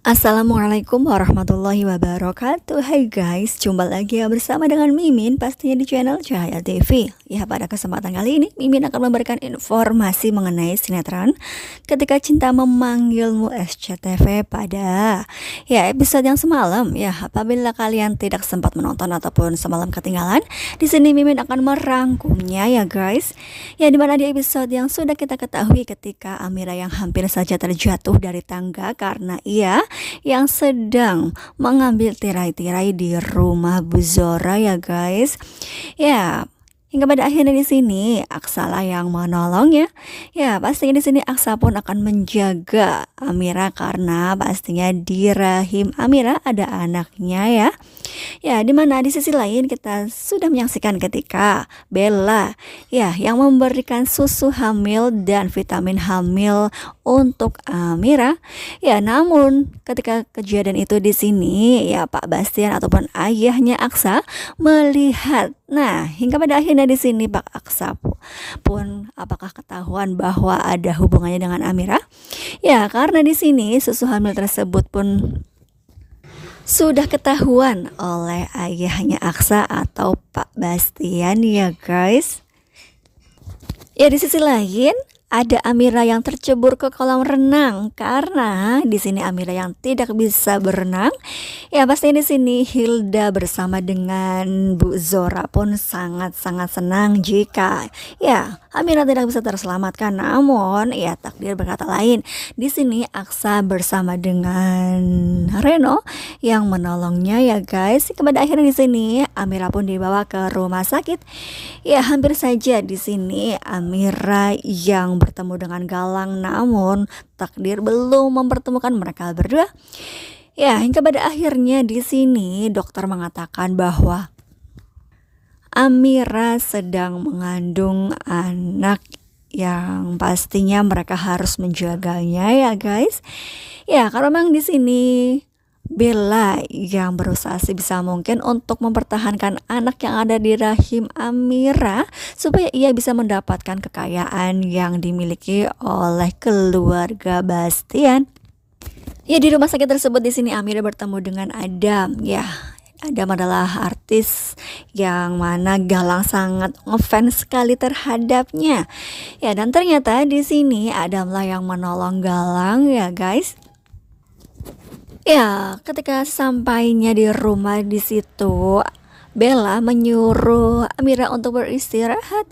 Assalamualaikum warahmatullahi wabarakatuh. Hai guys, jumpa lagi ya bersama dengan Mimin pastinya di channel Cahaya TV. Ya, pada kesempatan kali ini Mimin akan memberikan informasi mengenai sinetron Ketika Cinta Memanggilmu SCTV pada episode yang semalam ya. Apabila kalian tidak sempat menonton ataupun semalam ketinggalan, di sini Mimin akan merangkumnya ya guys. Ya, dimana di episode yang sudah kita ketahui ketika Amira yang hampir saja terjatuh dari tangga karena ia yang sedang mengambil tirai-tirai di rumah Bu Zora ya guys. Ya, hingga pada akhirnya di sini Aksa lah yang menolong ya. Ya, pastinya di sini Aksa pun akan menjaga Amira karena pastinya di rahim Amira ada anaknya ya. Ya, dimana di sisi lain kita sudah menyaksikan ketika Bella ya yang memberikan susu hamil dan vitamin hamil untuk Amira. Ya, namun ketika kejadian itu di sini ya Pak Bastian ataupun ayahnya Aksa melihat. Nah, hingga pada akhirnya di sini Pak Aksa pun apakah ketahuan bahwa ada hubungannya dengan Amira? Ya, karena di sini susu hamil tersebut pun sudah ketahuan oleh ayahnya Aksa atau Pak Bastian ya guys. Ya, di sisi lain ada Amira yang tercebur ke kolam renang karena di sini Amira yang tidak bisa berenang. Ya, pastinya di sini Hilda bersama dengan Bu Zora pun sangat-sangat senang jika ya Amira tidak bisa terselamatkan. Namun ya takdir berkata lain. Di sini Aksa bersama dengan Reno yang menolongnya ya guys. Kepada akhirnya di sini Amira pun dibawa ke rumah sakit. Ya, hampir saja di sini Amira yang bertemu dengan Galang, namun takdir belum mempertemukan mereka berdua. Ya, hingga pada akhirnya di sini dokter mengatakan bahwa Amira sedang mengandung anak yang pastinya mereka harus menjaganya ya guys. Ya, karena memang di sini Bella yang berusaha sebisa mungkin untuk mempertahankan anak yang ada di rahim Amira supaya ia bisa mendapatkan kekayaan yang dimiliki oleh keluarga Bastian. Ya, di rumah sakit tersebut di sini Amira bertemu dengan Adam ya. Adam adalah artis yang mana Galang sangat ngefans sekali terhadapnya. Ya, dan ternyata di sini Adam lah yang menolong Galang ya guys. Ya, ketika sampainya di rumah di situ Bella menyuruh Amira untuk beristirahat.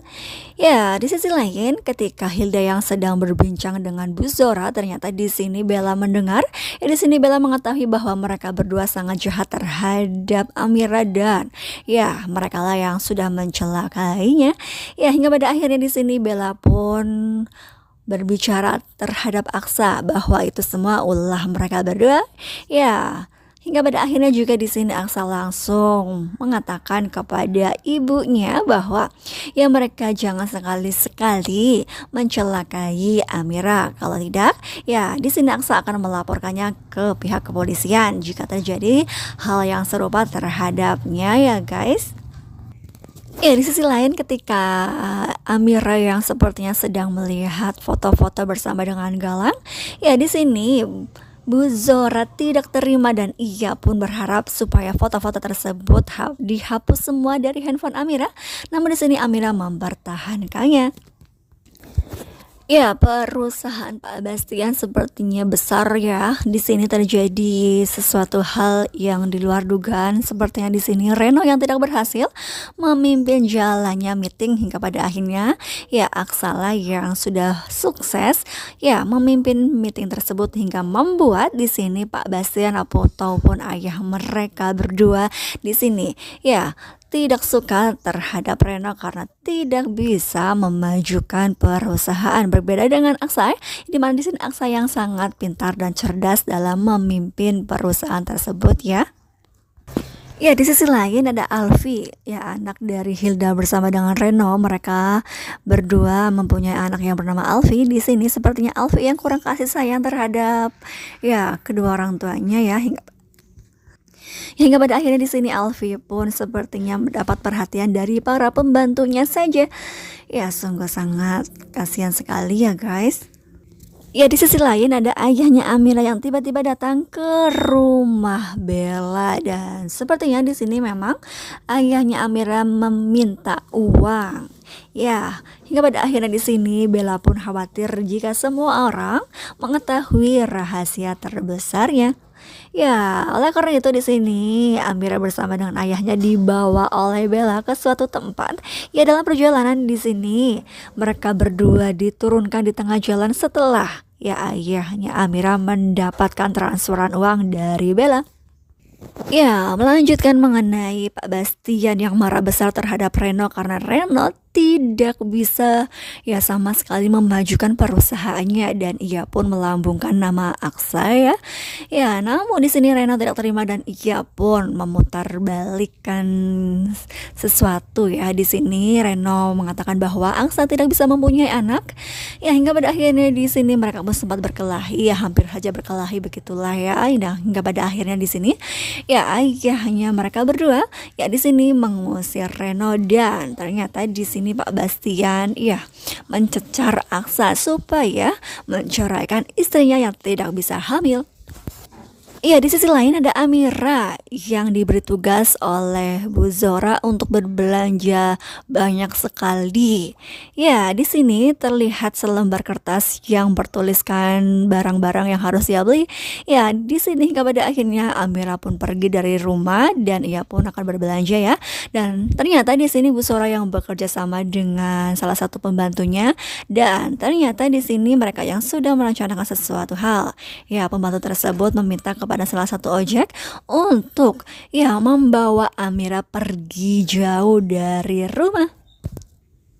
Ya, di sisi lain ketika Hilda yang sedang berbincang dengan Bu Zora, ternyata di sini Bella mendengar. Ya, di sini Bella mengetahui bahwa mereka berdua sangat jahat terhadap Amira dan ya mereka lah yang sudah mencelakainya. Ya, hingga pada akhirnya di sini Bella pun berbicara terhadap Aksa bahwa itu semua ulah mereka berdua. Ya, hingga pada akhirnya juga di sini Aksa langsung mengatakan kepada ibunya bahwa ya mereka jangan sekali-sekali mencelakai Amira. Kalau tidak, ya di sini Aksa akan melaporkannya ke pihak kepolisian jika terjadi hal yang serupa terhadapnya ya guys. Ya, di sisi lain ketika Amira yang sepertinya sedang melihat foto-foto bersama dengan Galang, ya di sini Bu Zora tidak terima dan ia pun berharap supaya foto-foto tersebut dihapus semua dari handphone Amira. Namun di sini Amira mempertahankannya. Ya, perusahaan Pak Bastian sepertinya besar ya. Di sini terjadi sesuatu hal yang di luar dugaan. Sepertinya di sini Reno yang tidak berhasil memimpin jalannya meeting hingga pada akhirnya ya Aksala yang sudah sukses ya memimpin meeting tersebut hingga membuat di sini Pak Bastian ataupun ayah mereka berdua di sini ya tidak suka terhadap Reno karena tidak bisa memajukan perusahaan. Berbeda dengan Aksa, di mana di sini Aksa yang sangat pintar dan cerdas dalam memimpin perusahaan tersebut ya. Ya, di sisi lain ada Alfi, ya anak dari Hilda bersama dengan Reno. Mereka berdua mempunyai anak yang bernama Alfi. Di sini sepertinya Alfi yang kurang kasih sayang terhadap ya kedua orang tuanya ya. Hingga pada akhirnya di sini Alfi pun sepertinya mendapat perhatian dari para pembantunya saja. Ya, sungguh sangat kasihan sekali ya guys. Ya di sisi lain ada ayahnya Amira yang tiba-tiba datang ke rumah Bella dan sepertinya di sini memang ayahnya Amira meminta uang. Ya, hingga pada akhirnya di sini Bella pun khawatir jika semua orang mengetahui rahasia terbesarnya. Ya, oleh karena itu di sini Amira bersama dengan ayahnya dibawa oleh Bella ke suatu tempat. Ya, dalam perjalanan di sini mereka berdua diturunkan di tengah jalan setelah ya ayahnya Amira mendapatkan transferan uang dari Bella. Ya, melanjutkan mengenai Pak Bastian yang marah besar terhadap Reno karena Reno tidak bisa ya sama sekali memajukan perusahaannya dan ia pun melambungkan nama Aksa ya. Ya, namun di sini Reno tidak terima dan ia pun memutarbalikkan sesuatu ya. Di sini Reno mengatakan bahwa Aksa tidak bisa mempunyai anak. Ya, hingga pada akhirnya di sini mereka pun sempat berkelahi ya, hampir saja berkelahi begitulah ya. Nah, hingga pada akhirnya di sini ya ayahnya mereka berdua ya di sini mengusir Reno dan ternyata di sini Pak Bastian ya mencecar Aksa supaya menceraikan istrinya yang tidak bisa hamil. Iya, di sisi lain ada Amira yang diberi tugas oleh Bu Zora untuk berbelanja banyak sekali. Ya, di sini terlihat selembar kertas yang bertuliskan barang-barang yang harus ia beli. Ya, di sini hingga pada akhirnya Amira pun pergi dari rumah dan ia pun akan berbelanja ya. Dan ternyata di sini Bu Zora yang bekerja sama dengan salah satu pembantunya dan ternyata di sini mereka yang sudah merencanakan sesuatu hal. Ya, pembantu tersebut meminta kepada salah satu ojek untuk ya membawa Amira pergi jauh dari rumah.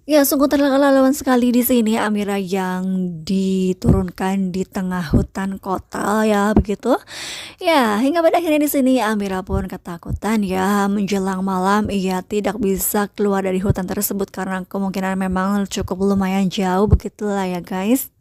Ya, sungguh terlaluan sekali di sini Amira yang diturunkan di tengah hutan kota ya begitu. Ya, hingga pada akhirnya di sini Amira pun ketakutan ya menjelang malam ia tidak bisa keluar dari hutan tersebut karena kemungkinan memang cukup lumayan jauh begitulah ya guys.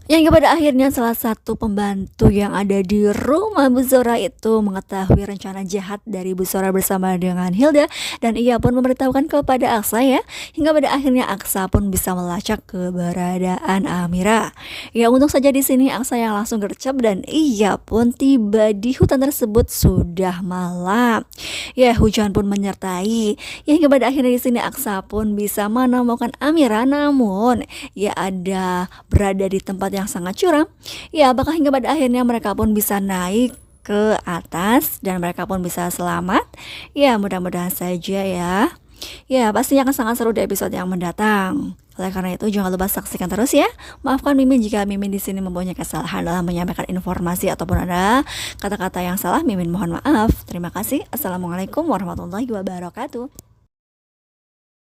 Yang kepada akhirnya salah satu pembantu yang ada di rumah Bu Zora itu mengetahui rencana jahat dari Bu Zora bersama dengan Hilda dan ia pun memberitahukan kepada Aksa ya, hingga pada akhirnya Aksa pun bisa melacak keberadaan Amira. Ya, untung saja di sini Aksa yang langsung gercep dan ia pun tiba di hutan tersebut sudah malam. Ya, hujan pun menyertai. Ya, hingga pada akhirnya di sini Aksa pun bisa menemukan Amira namun ya ada berada di tempat yang sangat curam. Ya, apakah hingga pada akhirnya mereka pun bisa naik ke atas dan mereka pun bisa selamat? Ya, mudah-mudahan saja ya. Ya, pastinya akan sangat seru di episode yang mendatang. Oleh karena itu, jangan lupa saksikan terus ya. Maafkan Mimin jika Mimin di sini mempunyai kesalahan dalam menyampaikan informasi ataupun ada kata-kata yang salah. Mimin mohon maaf. Terima kasih. Assalamualaikum warahmatullahi wabarakatuh.